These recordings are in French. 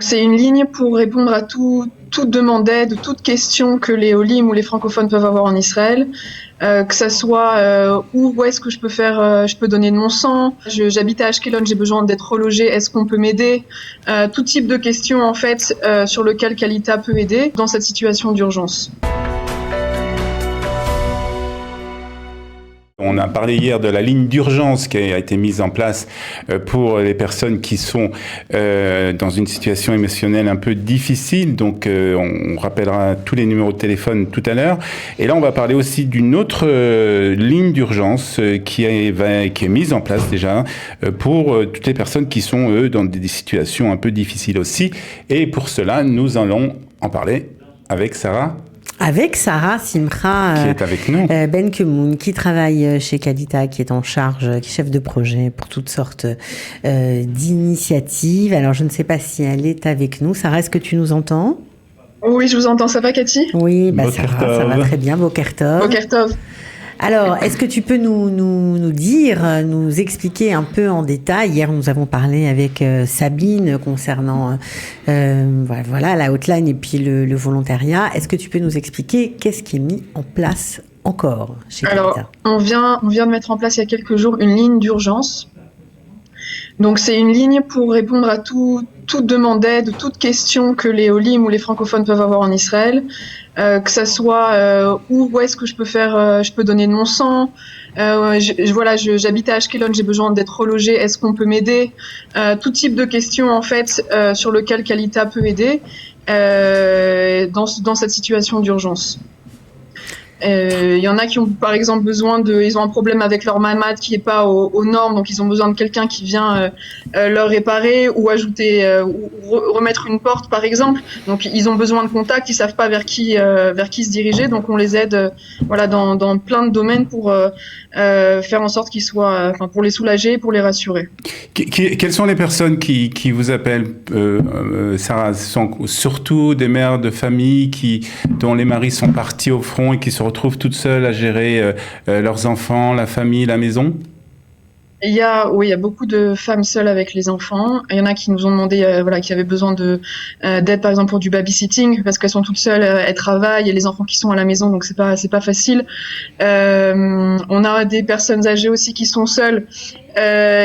c'est une ligne pour répondre à toute demande d'aide, toute question que les Olim ou les francophones peuvent avoir en Israël, que ça soit où est-ce que je peux donner de mon sang, j'habite à Ashkelon, j'ai besoin d'être relogée, est-ce qu'on peut m'aider, tout type de questions en fait sur lequel Kalita peut aider dans cette situation d'urgence. On a parlé hier de la ligne d'urgence qui a été mise en place pour les personnes qui sont dans une situation émotionnelle un peu difficile. Donc, on rappellera tous les numéros de téléphone tout à l'heure. Et là, on va parler aussi d'une autre ligne d'urgence qui est mise en place déjà pour toutes les personnes qui sont, eux, dans des situations un peu difficiles aussi. Et pour cela, nous allons en parler avec Sarah. Avec Sarah Simcha qui est avec nous. Ben Kemoun, qui travaille chez Kalita, qui est en charge, qui est chef de projet pour toutes sortes d'initiatives. Alors, je ne sais pas si elle est avec nous. Sarah, est-ce que tu nous entends ? Oui, je vous entends. Ça va, Cathy ? Oui, Sarah, ça va très bien. Boker Tov. Boker Tov. Alors, est-ce que tu peux nous dire, nous expliquer un peu en détail, hier nous avons parlé avec Sabine concernant la hotline et puis le volontariat, est-ce que tu peux nous expliquer qu'est-ce qui est mis en place encore chez Kalita ? Alors, on vient de mettre en place il y a quelques jours une ligne d'urgence. Donc c'est une ligne pour répondre à toute demande d'aide, toute question que les Olim ou les francophones peuvent avoir en Israël, que ça soit où est-ce que je peux donner de mon sang, j'habite à Ashkelon, j'ai besoin d'être relogée, est-ce qu'on peut m'aider, tout type de questions en fait sur lequel Kalita peut aider dans cette situation d'urgence. Il y en a qui ont par exemple ils ont un problème avec leur mamad qui est pas aux normes, donc ils ont besoin de quelqu'un qui vient leur réparer ou ajouter ou remettre une porte par exemple. Donc ils ont besoin de contact, ils savent pas vers qui se diriger, donc on les aide dans plein de domaines pour faire en sorte qu'ils soient pour les soulager, pour les rassurer. Quelles sont les personnes qui vous appellent, Sarah? Ce sont surtout des mères de famille dont les maris sont partis au front et qui se retrouvent toutes seules à gérer leurs enfants, la famille, la maison? Il y a beaucoup de femmes seules avec les enfants. Il y en a qui nous ont demandé, qui avaient besoin d'aide par exemple pour du babysitting parce qu'elles sont toutes seules, elles travaillent et les enfants qui sont à la maison, donc c'est pas facile. On a des personnes âgées aussi qui sont seules.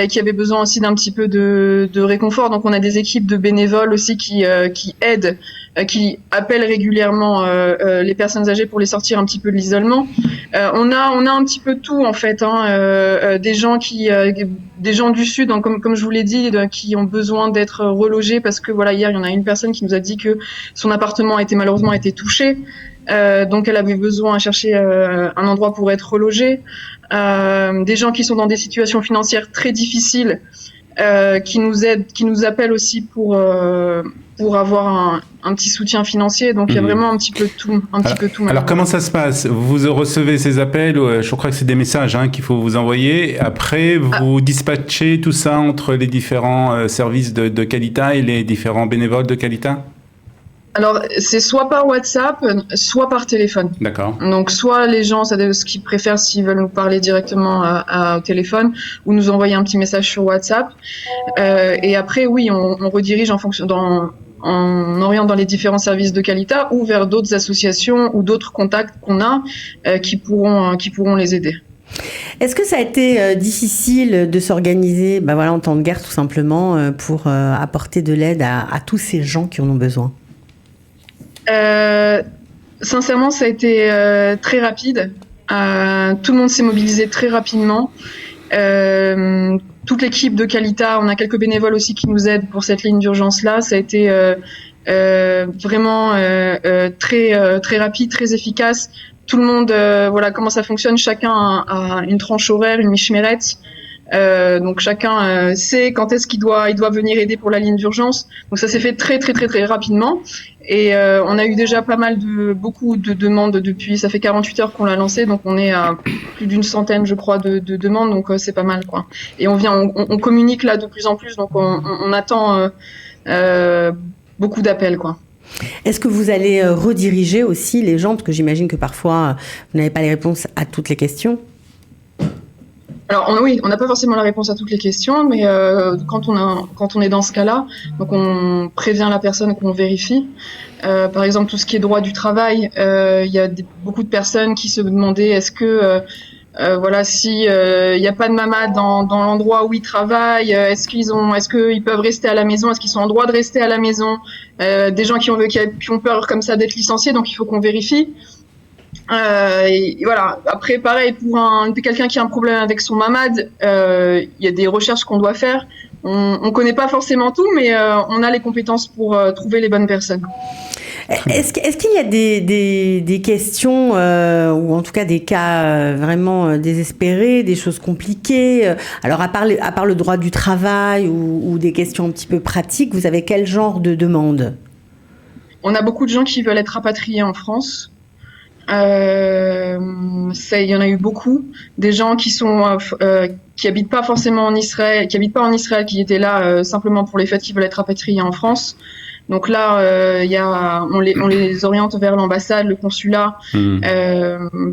Qui avaient besoin aussi d'un petit peu de réconfort. Donc on a des équipes de bénévoles aussi qui aident, qui appellent régulièrement les personnes âgées pour les sortir un petit peu de l'isolement. On a un petit peu tout en fait, des gens du sud, hein, comme je vous l'ai dit, qui ont besoin d'être relogés parce que hier il y en a une personne qui nous a dit que son appartement a malheureusement été touché. Donc elle avait besoin à chercher un endroit pour être relogée. Des gens qui sont dans des situations financières très difficiles, qui nous aident, qui nous appellent aussi pour avoir un petit soutien financier. Donc il y a vraiment un petit peu tout. Alors comment ça se passe ? Vous recevez ces appels, je crois que c'est des messages qu'il faut vous envoyer. Après, vous dispatchez tout ça entre les différents services de Kalita et les différents bénévoles de Kalita ? Alors, c'est soit par WhatsApp, soit par téléphone. D'accord. Donc, soit les gens, c'est ce qu'ils préfèrent s'ils veulent nous parler directement au téléphone ou nous envoyer un petit message sur WhatsApp. Et après, oui, on redirige en fonction on oriente dans les différents services de Kalita ou vers d'autres associations ou d'autres contacts qu'on a qui pourront les aider. Est-ce que ça a été difficile de s'organiser en temps de guerre tout simplement pour apporter de l'aide à tous ces gens qui en ont besoin ? Sincèrement, ça a été très rapide. Tout le monde s'est mobilisé très rapidement. Toute l'équipe de Kalita, on a quelques bénévoles aussi qui nous aident pour cette ligne d'urgence-là. Ça a été vraiment très rapide, très efficace. Tout le monde, comment ça fonctionne. Chacun a une tranche horaire, une mishmeret. Donc chacun sait quand est-ce qu'il doit venir aider pour la ligne d'urgence. Donc ça s'est fait très très très très rapidement et on a eu déjà beaucoup de demandes depuis. Ça fait 48 heures qu'on l'a lancé, donc on est à plus d'une centaine, je crois, de demandes. Donc c'est pas mal, quoi. Et on communique là de plus en plus, donc on attend beaucoup d'appels, quoi. Est-ce que vous allez rediriger aussi les gens, parce que j'imagine que parfois vous n'avez pas les réponses à toutes les questions? Alors oui, on n'a pas forcément la réponse à toutes les questions, mais quand on est dans ce cas-là, donc on prévient la personne qu'on vérifie. Par exemple, tout ce qui est droit du travail, il y a beaucoup de personnes qui se demandaient est-ce que voilà, si il n'y a pas de mamad dans l'endroit où ils travaillent, est-ce qu'ils peuvent rester à la maison, est-ce qu'ils sont en droit de rester à la maison, des gens qui ont peur comme ça d'être licenciés, donc il faut qu'on vérifie. Et voilà. Après, pareil, pour quelqu'un qui a un problème avec son mamad, il y a des recherches qu'on doit faire. On connaît pas forcément tout, mais on a les compétences pour trouver les bonnes personnes. Est-ce qu'il y a des questions, ou en tout cas des cas vraiment désespérés, des choses compliquées? Alors, à part le droit du travail ou des questions un petit peu pratiques, vous avez quel genre de demande? On a beaucoup de gens qui veulent être rapatriés en France. Il y en a eu beaucoup. Des gens qui habitent pas forcément en Israël, qui habitent pas en Israël, qui étaient là simplement pour les faits, qui veulent être rapatriés en France. Donc là, on les oriente vers l'ambassade, le consulat,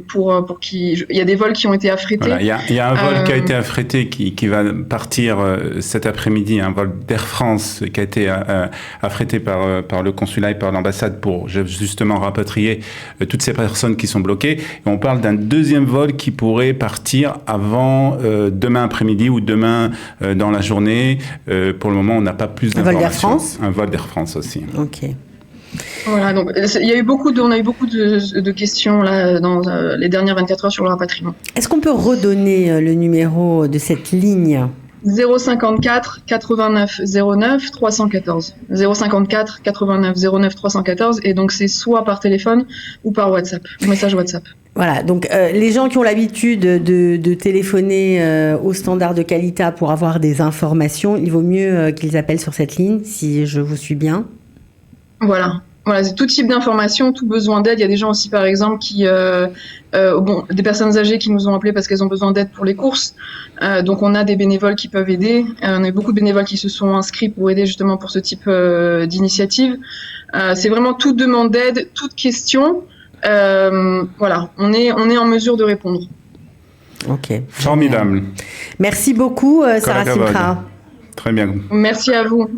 pour il y a des vols qui ont été affrétés. Voilà, il y a un vol qui a été affrété qui va partir cet après-midi, un vol d'Air France qui a été affrété par le consulat et par l'ambassade pour justement rapatrier toutes ces personnes qui sont bloquées. Et on parle d'un deuxième vol qui pourrait partir avant demain après-midi ou demain dans la journée. Pour le moment, on n'a pas plus d'informations. Un vol d'Air France ? Un vol d'Air France aussi. Ok. Voilà, donc on a eu beaucoup de questions là dans les dernières 24 heures sur le rapatriement. Est-ce qu'on peut redonner le numéro de cette ligne? 054 89 09 314. 054 89 09 314 et donc c'est soit par téléphone ou par WhatsApp, message WhatsApp. Voilà, donc les gens qui ont l'habitude de téléphoner au standard de Qualita pour avoir des informations, il vaut mieux qu'ils appellent sur cette ligne, si je vous suis bien. Voilà, c'est tout type d'informations, tout besoin d'aide. Il y a des gens aussi, par exemple, des personnes âgées qui nous ont appelés parce qu'elles ont besoin d'aide pour les courses. Donc, on a des bénévoles qui peuvent aider. On a beaucoup de bénévoles qui se sont inscrits pour aider justement pour ce type d'initiative. C'est vraiment toute demande d'aide, toute question. Voilà, on est en mesure de répondre. Ok. Formidable. Merci beaucoup, Sarah Simcha. Très bien. Merci à vous.